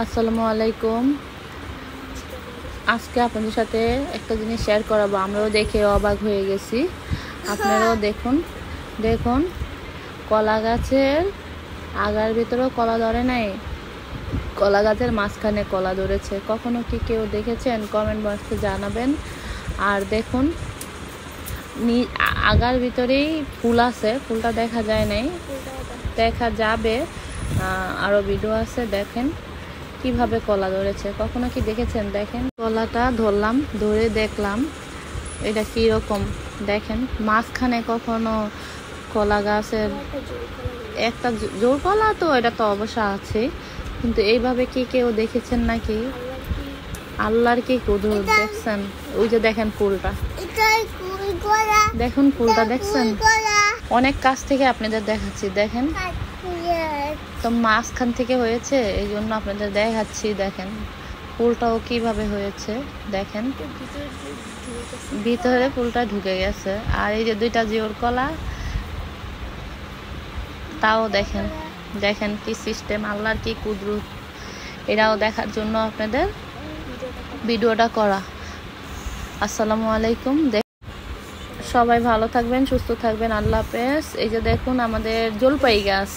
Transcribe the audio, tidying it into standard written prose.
আসসালামু আলাইকুম। আজকে আপনাদের সাথে একটা জিনিস শেয়ার করাবো। আমরাও দেখে অবাক হয়ে গেছি, আপনারাও দেখুন। দেখুন, কলা গাছের আগার ভিতরেও কলা ধরে নাই, কলা গাছের মাঝখানে কলা ধরেছে। কখনো কি কেউ দেখেছেন? কমেন্ট বক্সে জানাবেন। আর দেখুন, আগার ভিতরেই ফুল আছে, ফুলটা দেখা যায় নাই, দেখা যাবে। আরো ভিডিও আছে, দেখেন কিভাবে কলা ধরেছে। কখনো কি দেখেছেন? দেখেন, কলাটা ধরলাম, ধরে দেখলাম এটা কি রকম। দেখেন, মাঝখানে কখনো কলা গাছের একটা জোর কলা, তো এটা তো অবশ্য আছে, কিন্তু এইভাবে কি কেউ দেখেছেন নাকি? আল্লাহর কি কুদরত দেখছেন? ওই যে দেখেন ফুলটা, দেখুন ফুলটা দেখছেন? অনেক কাছ থেকে আপনাদের দেখাচ্ছি, দেখেন তো মাঝখান থেকে হয়েছে, এই জন্য আপনাদের দেখাচ্ছি। দেখেন ফুলটাও কিভাবে হয়েছে, দেখেন ভিতরে ফুলটা ঢুকে গেছে। আর এই যে দুইটা জিওর কলা, তাও দেখেন, দেখেন কি সিস্টেম, আল্লাহর কি কুদরত। এটাও দেখার জন্য আপনাদের ভিডিওটা করা। আসসালামু আলাইকুম। সবাই ভালো থাকবেন, সুস্থ থাকবেন, আল্লাহ হাফেজ। এই যে দেখুন আমাদের জলপাই গাছ।